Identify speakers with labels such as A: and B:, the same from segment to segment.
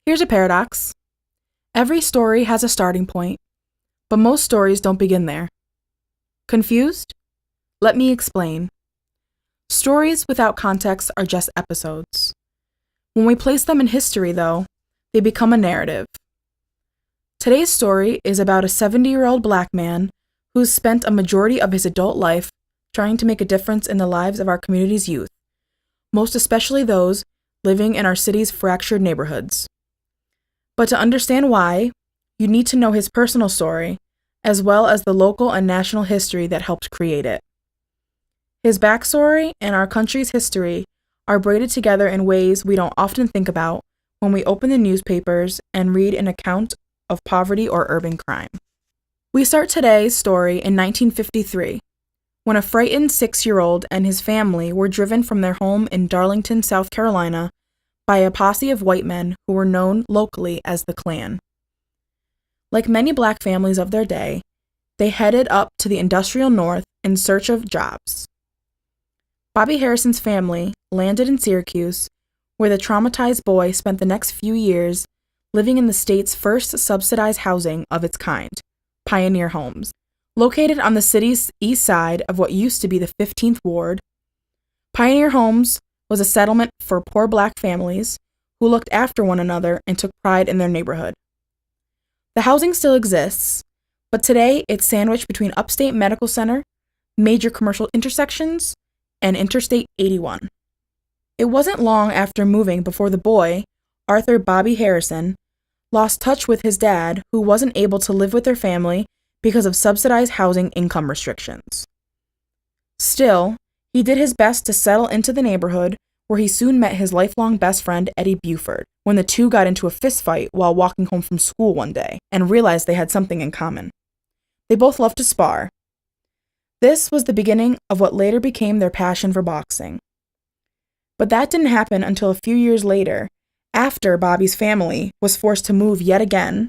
A: Here's a paradox. Every story has a starting point, but most stories don't begin there. Confused? Let me explain. Stories without context are just episodes. When we place them in history, though, they become a narrative. Today's story is about a 70-year-old black man who's spent a majority of his adult life trying to make a difference in the lives of our community's youth, most especially those living in our city's fractured neighborhoods. But to understand why, you need to know his personal story, as well as the local and national history that helped create it. His backstory and our country's history are braided together in ways we don't often think about when we open the newspapers and read an account of poverty or urban crime. We start today's story in 1953, when a frightened 6-year-old and his family were driven from their home in Darlington, South Carolina, by a posse of white men who were known locally as the Klan. Like many black families of their day, they headed up to the industrial north in search of jobs. Bobby Harrison's family landed in Syracuse, where the traumatized boy spent the next few years living in the state's first subsidized housing of its kind, Pioneer Homes. Located on the city's east side of what used to be the 15th Ward, Pioneer Homes was a settlement for poor black families who looked after one another and took pride in their neighborhood. The housing still exists, but today it's sandwiched between Upstate Medical Center, major commercial intersections, and Interstate 81. It wasn't long after moving before the boy, Arthur Bobby Harrison, lost touch with his dad, who wasn't able to live with their family because of subsidized housing income restrictions. Still, he did his best to settle into the neighborhood, where he soon met his lifelong best friend Eddie Buford, when the two got into a fistfight while walking home from school one day and realized they had something in common. They both loved to spar. This was the beginning of what later became their passion for boxing. But that didn't happen until a few years later, after Bobby's family was forced to move yet again,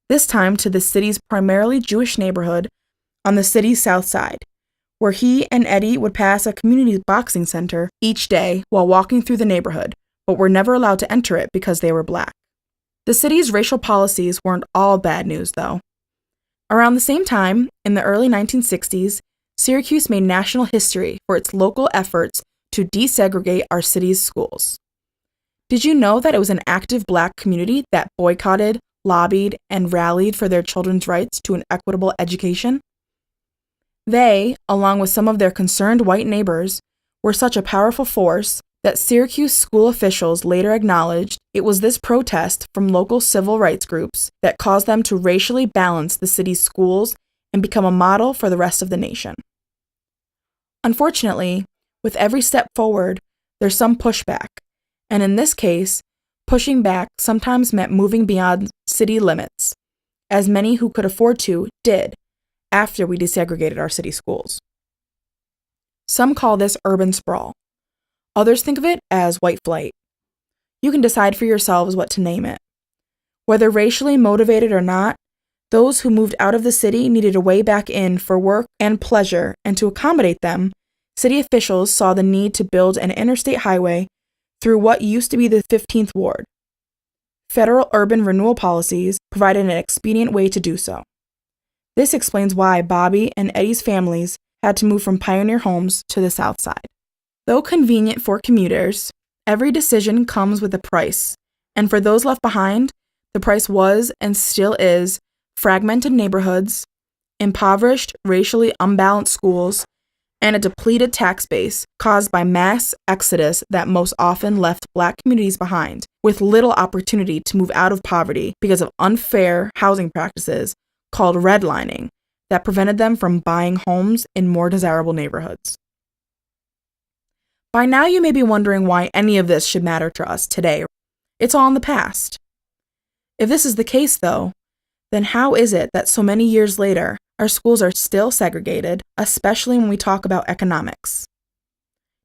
A: this time to the city's primarily Jewish neighborhood on the city's south side, where he and Eddie would pass a community boxing center each day while walking through the neighborhood, but were never allowed to enter it because they were black. The city's racial policies weren't all bad news, though. Around the same time, in the early 1960s, Syracuse made national history for its local efforts to desegregate our city's schools. Did you know that it was an active black community that boycotted, lobbied, and rallied for their children's rights to an equitable education? They, along with some of their concerned white neighbors, were such a powerful force that Syracuse school officials later acknowledged it was this protest from local civil rights groups that caused them to racially balance the city's schools and become a model for the rest of the nation. Unfortunately, with every step forward, there's some pushback, and in this case, pushing back sometimes meant moving beyond city limits, as many who could afford to did after we desegregated our city schools. Some call this urban sprawl. Others think of it as white flight. You can decide for yourselves what to name it. Whether racially motivated or not, those who moved out of the city needed a way back in for work and pleasure, and to accommodate them, city officials saw the need to build an interstate highway through what used to be the 15th Ward. Federal urban renewal policies provided an expedient way to do so. This explains why Bobby and Eddie's families had to move from Pioneer Homes to the south side. Though convenient for commuters, every decision comes with a price, and for those left behind, the price was and still is fragmented neighborhoods, impoverished, racially unbalanced schools, and a depleted tax base caused by mass exodus that most often left black communities behind, with little opportunity to move out of poverty because of unfair housing practices called redlining that prevented them from buying homes in more desirable neighborhoods. By now you may be wondering why any of this should matter to us today. It's all in the past. If this is the case, though, then how is it that so many years later, our schools are still segregated, especially when we talk about economics?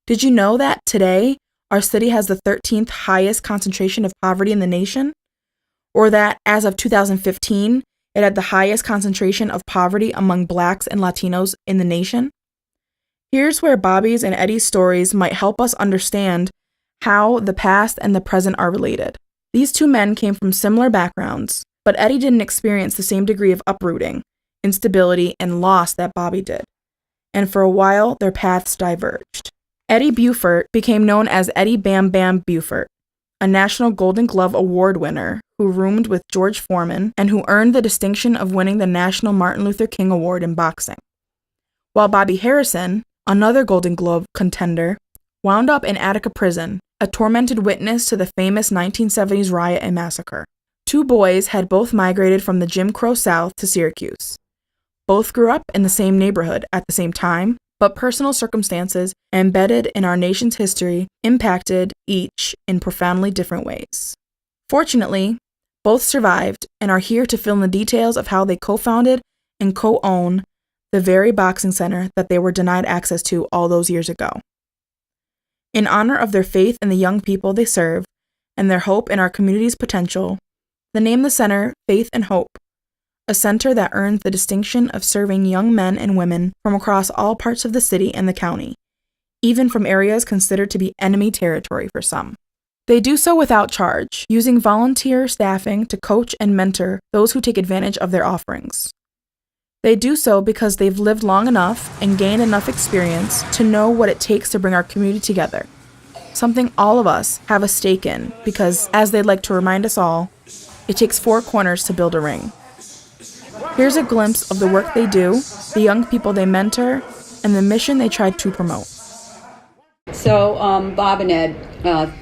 A: Did you know that today, our city has the 13th highest concentration of poverty in the nation? Or that as of 2015, it had the highest concentration of poverty among Blacks and Latinos in the nation? Here's where Bobby's and Eddie's stories might help us understand how the past and the present are related. These two men came from similar backgrounds, but Eddie didn't experience the same degree of uprooting, instability, and loss that Bobby did. And for a while, their paths diverged. Eddie Beaufort became known as Eddie Bam Bam Beaufort, a National Golden Glove Award winner who roomed with George Foreman and who earned the distinction of winning the National Martin Luther King Award in boxing. While Bobby Harrison, another Golden Globe contender, wound up in Attica Prison, a tormented witness to the famous 1970s riot and massacre. Two boys had both migrated from the Jim Crow South to Syracuse. Both grew up in the same neighborhood at the same time, but personal circumstances embedded in our nation's history impacted each in profoundly different ways. Fortunately, both survived and are here to fill in the details of how they co-founded and co-own the very boxing center that they were denied access to all those years ago. In honor of their faith in the young people they serve and their hope in our community's potential, they named the center Faith and Hope, a center that earns the distinction of serving young men and women from across all parts of the city and the county, even from areas considered to be enemy territory for some. They do so without charge, using volunteer staffing to coach and mentor those who take advantage of their offerings. They do so because they've lived long enough and gained enough experience to know what it takes to bring our community together, something all of us have a stake in because, as they'd like to remind us all, it takes 4 corners to build a ring. Here's a glimpse of the work they do, the young people they mentor, and the mission they try to promote.
B: So, Bob and Ed,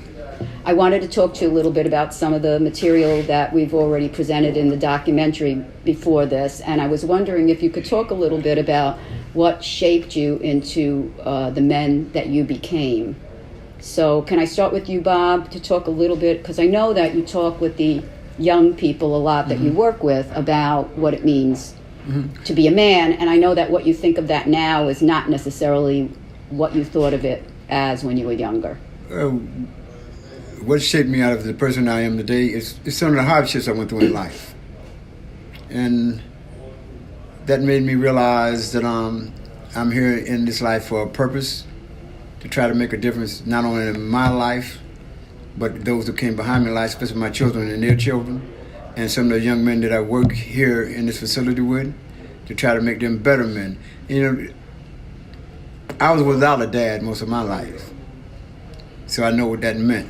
B: I wanted to talk to you a little bit about some of the material that we've already presented in the documentary before this, and I was wondering if you could talk a little bit about what shaped you into the men that you became. So can I start with you, Bob, to talk a little bit, because I know that you talk with the young people a lot that you work with about what it means to be a man, and I know that what you think of that now is not necessarily what you thought of it as when you were younger.
C: What shaped me out of the person I am today is some of the hardships I went through in life. And that made me realize that I'm here in this life for a purpose, to try to make a difference not only in my life, but those who came behind me in life, especially my children and their children, and some of the young men that I work here in this facility with, to try to make them better men. You know, I was without a dad most of my life, so I know what that meant.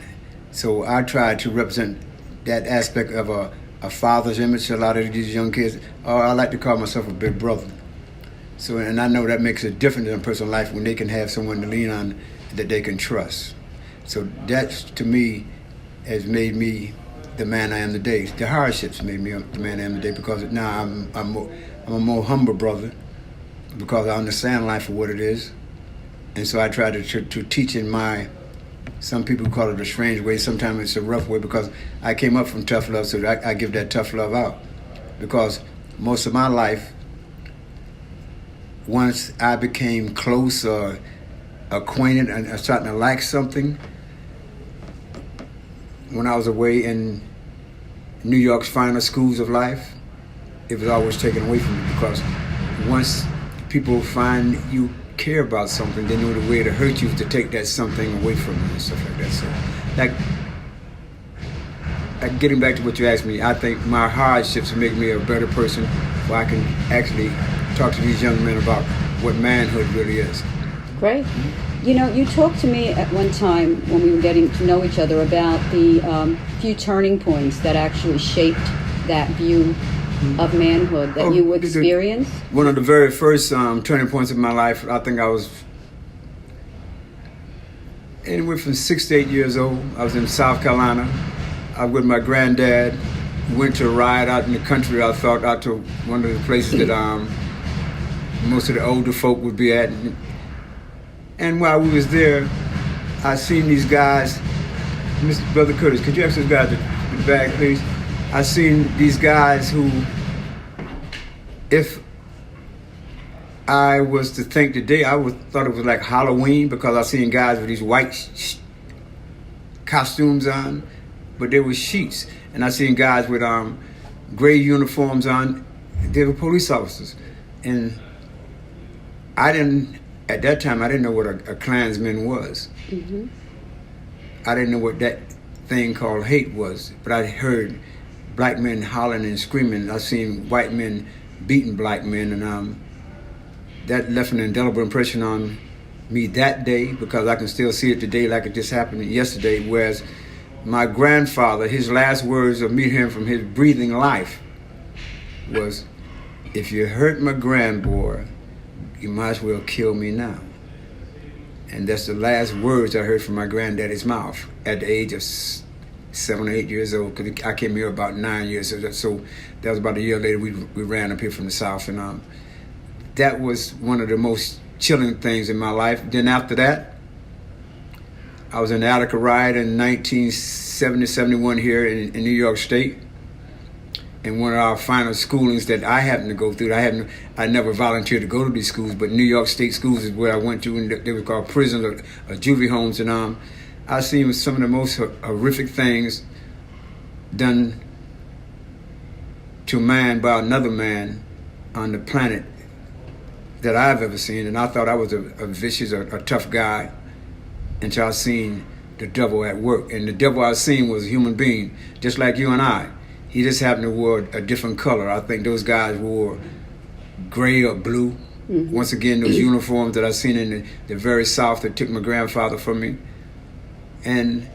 C: So I tried to represent that aspect of a father's image to a lot of these young kids, or I like to call myself a big brother. So, and I know that makes a difference in a person's life when they can have someone to lean on that they can trust. So that, to me, has made me the man I am today. The hardships made me the man I am today, because now I'm a more humble brother, because I understand life for what it is. And so I try to teach in my, some people call it a strange way, sometimes it's a rough way, because I came up from tough love, so I give that tough love out. Because most of my life, once I became close or acquainted and starting to like something, when I was away in New York's final schools of life, it was always taken away from me, because once people find you care about something, they know the way to hurt you is to take that something away from you and stuff like that. So, like getting back to what you asked me, I think my hardships make me a better person, where I can actually talk to these young men about what manhood really is.
B: Great. You know, you talked to me at one time when we were getting to know each other about the few turning points that actually shaped that view of manhood that you experienced.
C: One of the very first turning points of my life, I think I was anywhere from 6 to 8 years old. I was in South Carolina. I was with my granddad. We went to a ride out in the country. I thought out to one of the places that most of the older folk would be at. And while we was there, I seen these guys. Mr. Brother Curtis, could you ask this guy the bag, please? I seen these guys who, if I was to think today, I would thought it was like Halloween, because I seen guys with these white costumes on, but they were sheets. And I seen guys with gray uniforms on. They were police officers. And at that time, I didn't know what a Klansman was. Mm-hmm. I didn't know what that thing called hate was. But I heard black men hollering and screaming. I seen white men beating black men, and that left an indelible impression on me that day, because I can still see it today like it just happened yesterday. Whereas my grandfather, his last words of me hearing from his breathing life was, "If you hurt my grandboy, you might as well kill me now." And that's the last words I heard from my granddaddy's mouth at the age of 7 or 8 years old, because I came here about 9 years old. So that was about a year later we ran up here from the South. And that was one of the most chilling things in my life. Then after that, I was in the Attica riot in 1970, 71 here in New York State. And one of our final schoolings that I happened to go through, I never volunteered to go to these schools, but New York State schools is where I went to, and they were called prisons or juvie homes. And I seen some of the most horrific things done to man by another man on the planet that I've ever seen. And I thought I was a vicious, a tough guy, until I seen the devil at work. And the devil I seen was a human being, just like you and I. He just happened to wear a different color. I think those guys wore gray or blue. Mm-hmm. Once again, those uniforms that I seen in the very South that took my grandfather from me. And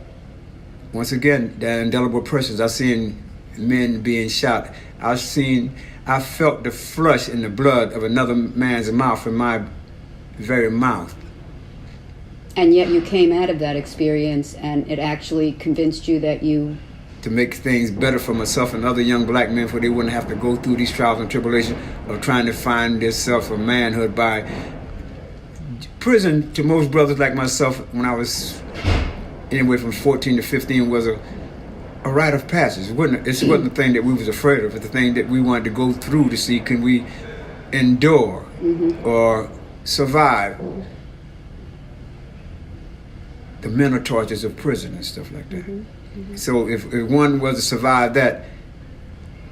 C: once again, the indelible impressions. I seen men being shot. I felt the flush in the blood of another man's mouth in my very mouth.
B: And yet you came out of that experience, and it actually convinced you that you...
C: to make things better for myself and other young black men, for they wouldn't have to go through these trials and tribulations of trying to find themselves a manhood. By prison, to most brothers like myself, when I was anywhere from 14 to 15, was a rite of passage. It wasn't the thing that we was afraid of. It's the thing that we wanted to go through to see, can we endure or survive the mental tortures of prison and stuff like that. So if one was to survive that,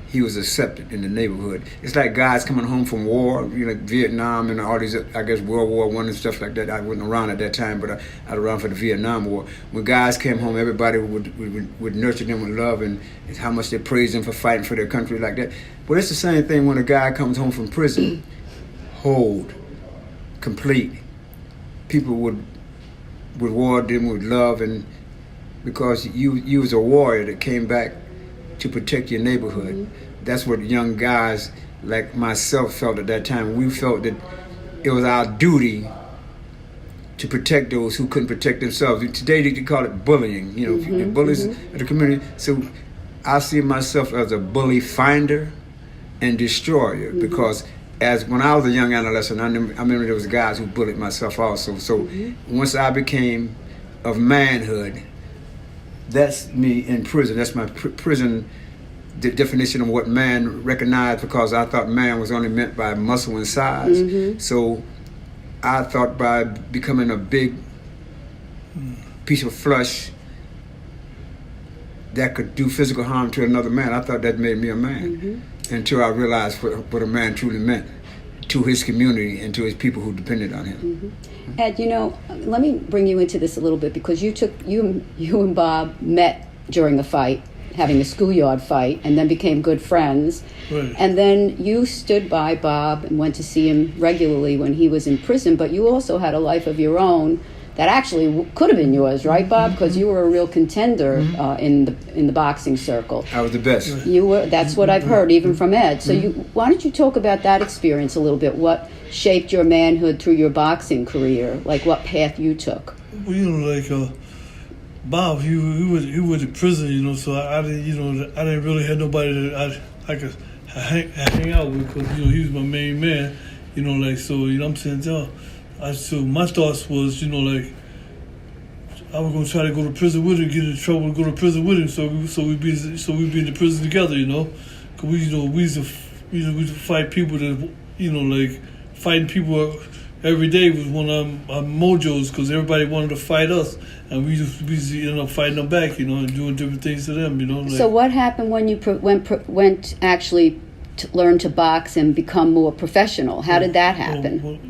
C: he was accepted in the neighborhood. It's like guys coming home from war, Vietnam and all these, I guess, World War I and stuff like that. I wasn't around at that time, but I was around for the Vietnam War. When guys came home, everybody would nurture them with love, and how much they praised them for fighting for their country like that. But it's the same thing when a guy comes home from prison, whole, complete. People would reward them with love, and because you was a warrior that came back to protect your neighborhood. That's what young guys like myself felt at that time. We felt that it was our duty to protect those who couldn't protect themselves. Today they call it bullying, the bullies of the community. So I see myself as a bully finder and destroyer, because as when I was a young adolescent, I remember there was guys who bullied myself also. So once I became of manhood, that's me in prison. That's my prison definition of what man recognized, because I thought man was only meant by muscle and size. So I thought by becoming a big piece of flesh that could do physical harm to another man, I thought that made me a man. Until I realized what a man truly meant to his community and to his people who depended on him.
B: Ed, let me bring you into this a little bit, because you and Bob met during a fight, having a schoolyard fight, and then became good friends.
D: Right.
B: And then you stood by Bob and went to see him regularly when he was in prison, but you also had a life of your own that actually could have been yours, right, Bob? Because you were a real contender in the boxing circle.
C: I was the best.
B: You were. That's what I've heard, even from Ed. So why don't you talk about that experience a little bit? What shaped your manhood through your boxing career? Like what path you took?
D: Well, Bob, he was in prison, so I didn't really have nobody that I could hang out with, because he was my main man, so I'm saying, so my thoughts was, I was gonna try to go to prison with him, get in trouble to go to prison with him, so we'd be in the prison together, because we used to fight people that, fighting people every day was one of our mojos, because everybody wanted to fight us, and we just end up fighting them back, and doing different things to them,
B: So what happened when you went actually to learn to box and become more professional? How did that happen?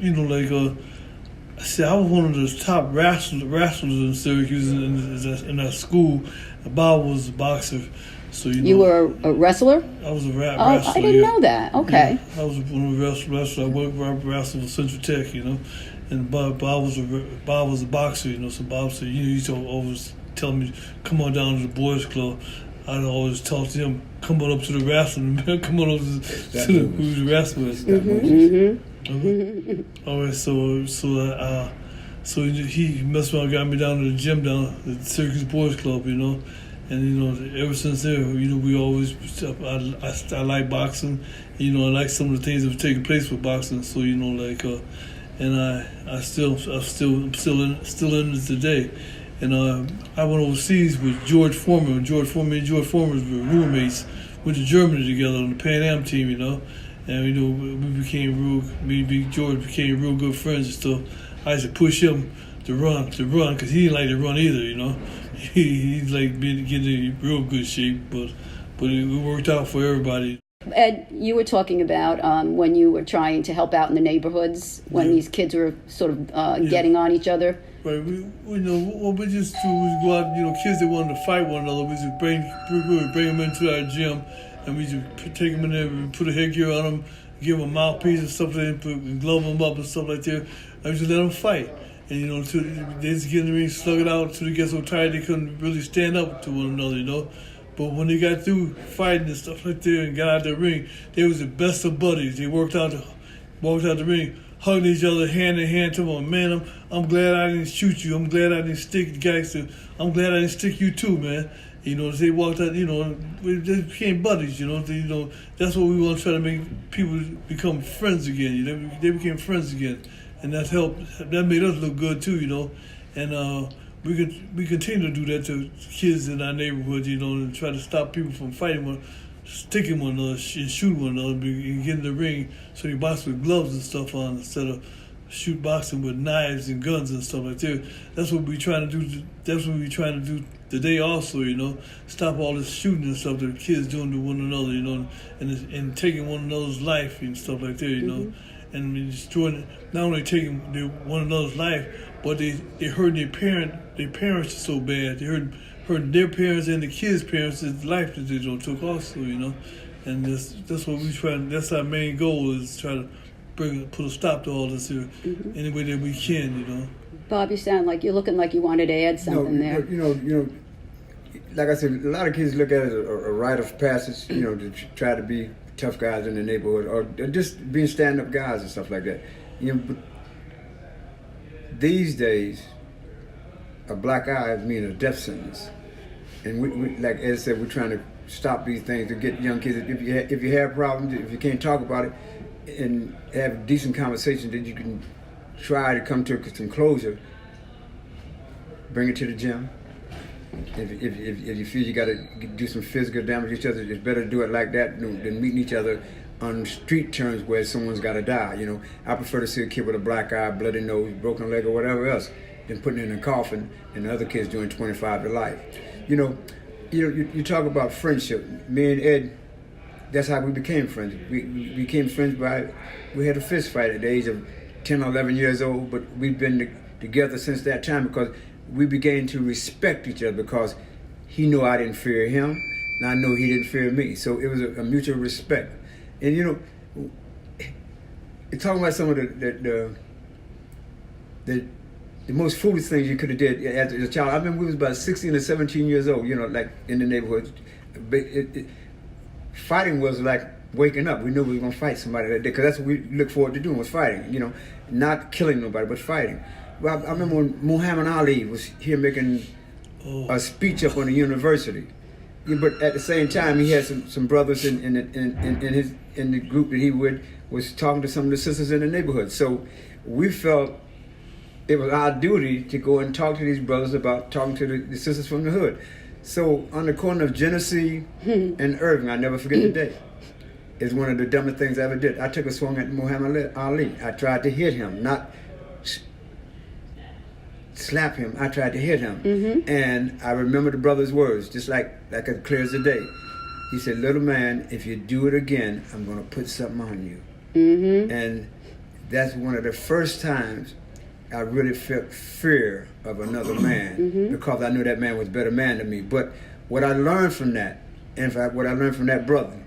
D: See, I was one of the top wrestlers in Syracuse in that school. Bob was a boxer, so
B: You were a wrestler?
D: I was a
B: Oh,
D: wrestler.
B: I didn't know that. Okay.
D: Yeah, I was one of the wrestlers. I wrestled for Central Tech, and Bob was a boxer, So Bob said, he used to always tell me, come on down to the boys' club. I'd always talk to him, come on up to the wrestling, come on up to the wrestlers. All right, so he messed around, got me down to the gym down at the Syracuse Boys Club, and ever since there, we always I like boxing, I like some of the things that have taken place with boxing. So and I'm still in it today. And I went overseas with George Foreman. George Foreman were roommates. Went to Germany together on the Pan Am team, and George became real good friends and stuff. I used to push him to run, because he didn't like to run either, He's like getting in real good shape, but it worked out for everybody.
B: Ed, you were talking about when you were trying to help out in the neighborhoods when these kids were sort of getting on each other.
D: Right, what we just do was go out, kids that wanted to fight one another, we just bring them into our gym, and we just take them in there, we put a headgear on them, give them a mouthpiece and stuff like that, and glove them up and stuff like that, and we just let them fight. And, they just get in the ring, slug it out until they get so tired they couldn't really stand up to one another, But when they got through fighting and stuff like that and got out the ring, they was the best of buddies. They walked out the ring, hugging each other hand in hand, to them, man, I'm glad I didn't shoot you. I'm glad I didn't stick the gangster. I'm glad I didn't stick you too, man. They walked out, they became buddies, that's what we want to try to make people become friends again. They became friends again. And that helped, that made us look good too, And we continue to do that to kids in our neighborhood, and try to stop people from fighting sticking one another and shooting one another, and get in the ring so they box with gloves and stuff on instead of shoot boxing with knives and guns and stuff like that. That's what we're trying to do. That's what we're trying to do today also, stop all this shooting and stuff that the kids doing to one another, and taking one another's life and stuff like that, and destroying, not only taking one another's life, but they hurt their parents so bad. They hurt their parents and the kids' parents' life that they took also, And that's what we try. That's our main goal, is try to put a stop to all this here any way that we can,
B: Bob, you sound like you're looking like you wanted to add something there.
C: Like I said, a lot of kids look at it as a rite of passage, to try to be tough guys in the neighborhood, or just being stand-up guys and stuff like that. But these days, a black eye means a death sentence, and we like Ed said, we're trying to stop these things to get young kids. If you have problems, if you can't talk about it and have decent conversation, that you can try to come to some closure. Bring it to the gym. If you feel you got to do some physical damage to each other, it's better to do it like that than meeting each other on street terms where someone's got to die. I prefer to see a kid with a black eye, bloody nose, broken leg, or whatever else, than putting in a coffin and the other kids doing 25 to life. You talk about friendship. Me and Ed, that's how we became friends. We became friends we had a fist fight at the age of 10 or 11 years old, but we've been together since that time because we began to respect each other, because he knew I didn't fear him, and I know he didn't fear me. So it was a mutual respect. And talking about some of the most foolish things you could have did as a child. I remember we was about 16 or 17 years old, like in the neighborhood. Fighting was like waking up. We knew we were going to fight somebody that day, because that's what we look forward to doing, was fighting, not killing nobody, but fighting. Well, I remember when Muhammad Ali was here making a speech up on the university. But at the same time, he had some brothers in the group that he was talking to some of the sisters in the neighborhood. So we felt it was our duty to go and talk to these brothers about talking to the sisters from the hood. So on the corner of Genesee and Irving, I never forget the day. It's one of the dumbest things I ever did. I took a swing at Muhammad Ali. I tried to hit him, not slap him. I tried to hit him. And I remember the brother's words, just like as clear as the day. He said, "Little man, if you do it again, I'm going to put something on you." And that's one of the first times I really felt fear of another man because I knew that man was a better man than me. But what I learned from that, in fact, what I learned from that brother,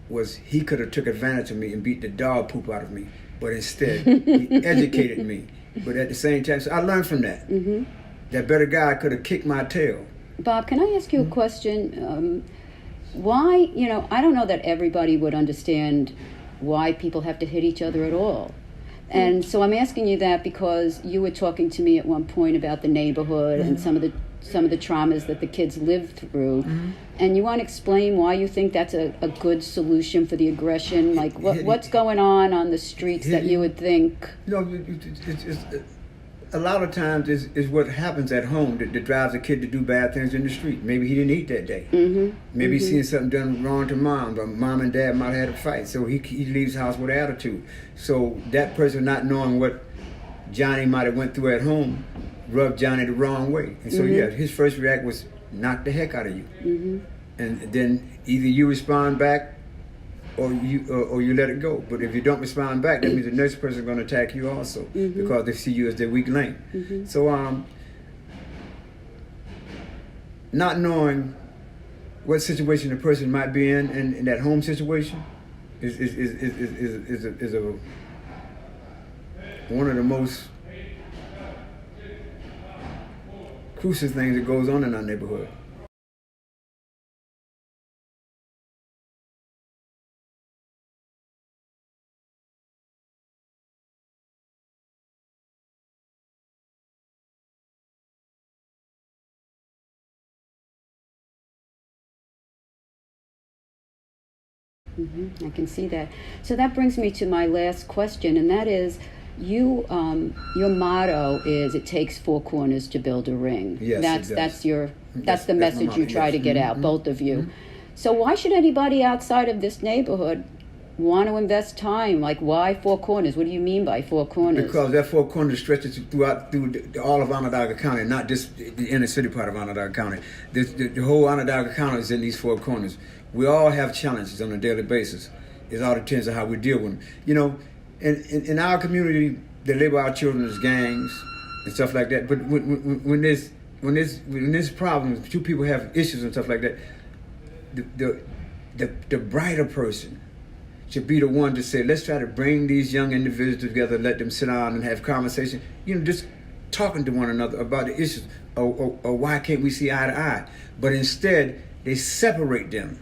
C: was he could have took advantage of me and beat the dog poop out of me. But instead, he educated me. But at the same time, so I learned from that. That better guy could have kicked my tail.
B: Bob, can I ask you a question? Why, I don't know that everybody would understand why people have to hit each other at all. And so I'm asking you that because you were talking to me at one point about the neighborhood and some of the traumas that the kids live through. And you want to explain why you think that's a good solution for the aggression? Like what's going on the streets that you would think?
C: It's a lot of times is what happens at home that drives a kid to do bad things in the street. Maybe he didn't eat that day. Maybe he's seen something done wrong to mom, but mom and dad might have had a fight. So he leaves the house with attitude. So that person not knowing what Johnny might have went through at home rubbed Johnny the wrong way. And so yeah, his first react was knock the heck out of you. And then either you respond back or you let it go. But if you don't respond back, that means the next person is going to attack you also because they see you as their weak link. So not knowing what situation the person might be in that home situation is one of the most crucial things that goes on in our neighborhood.
B: I can see that. So that brings me to my last question, and that is, your motto is "It takes four corners to build a ring."
C: Yes,
B: that's the
C: that's
B: message
C: my
B: you
C: motto,
B: try
C: yes.
B: to get out, both of you. So why should anybody outside of this neighborhood want to invest time? Like, why four corners? What do you mean by four corners?
C: Because that four corners stretches through all of Onondaga County, not just the inner city part of Onondaga County. The whole Onondaga County is in these four corners. We all have challenges on a daily basis. It all depends on how we deal with them. In our community, they label our children as gangs and stuff like that. But when there's problems, two people have issues and stuff like that, the brighter person should be the one to say, let's try to bring these young individuals together, let them sit down and have conversation, just talking to one another about the issues, or why can't we see eye to eye? But instead, they separate them.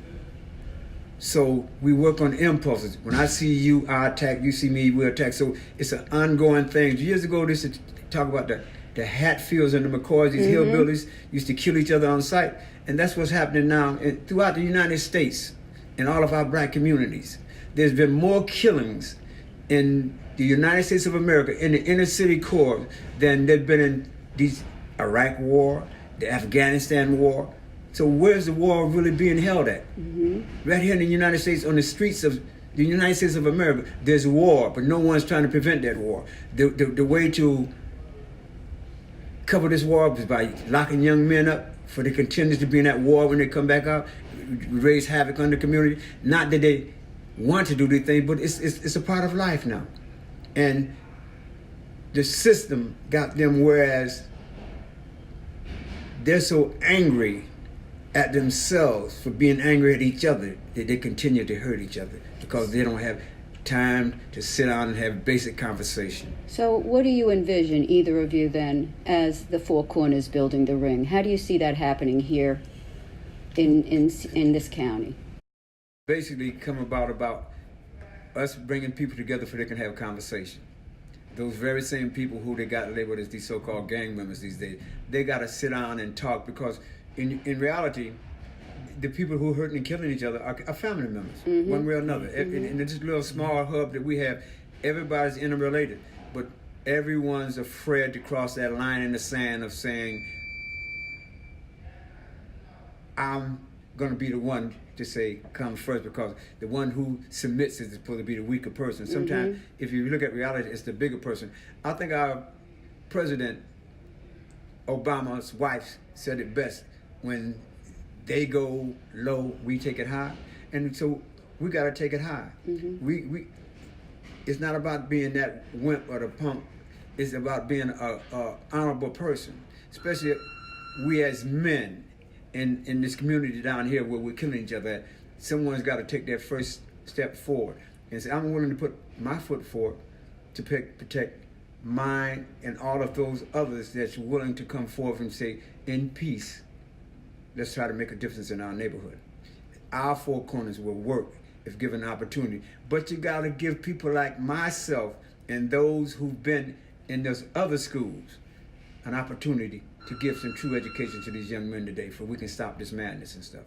C: So we work on impulses. When I see you, I attack. You see me, we attack. So it's an ongoing thing. Years ago, they used to talk about the Hatfields and the McCoys, these hillbillies used to kill each other on sight. And that's what's happening now throughout the United States and all of our black communities. There's been more killings in the United States of America, in the inner city core, than there've been in these Iraq war, the Afghanistan war. So where's the war really being held at? Right here in the United States, on the streets of the United States of America, there's war, but no one's trying to prevent that war. The way to cover this war is by locking young men up for they continue to be in that war when they come back out, raise havoc on the community. Not that they want to do these things, but it's a part of life now. And the system got them, whereas they're so angry at themselves for being angry at each other that they continue to hurt each other because they don't have time to sit down and have basic conversation.
B: So what do you envision, either of you then, as the four corners building the ring? How do you see that happening here in this county?
C: Basically come about us bringing people together so they can have a conversation. Those very same people who they got labeled as these so-called gang members these days, they got to sit down and talk, because in reality, the people who are hurting and killing each other are family members, one way or another. In this little small hub that we have, everybody's interrelated, but everyone's afraid to cross that line in the sand of saying, I'm going to be the one to say come first, because the one who submits is supposed to be the weaker person. Sometimes, if you look at reality, it's the bigger person. I think our President Obama's wife said it best: when they go low, we take it high. And so we got to take it high. We it's not about being that wimp or the punk is about being a honorable person, especially we as men in this community down here where we're killing each other. Someone's got to take that first step forward and say, I'm willing to put my foot forward to protect mine and all of those others that's willing to come forward and say, in peace, let's try to make a difference in our neighborhood. Our four corners will work if given the opportunity. But you got to give people like myself and those who've been in those other schools an opportunity to give some true education to these young men today, so we can stop this madness and stuff.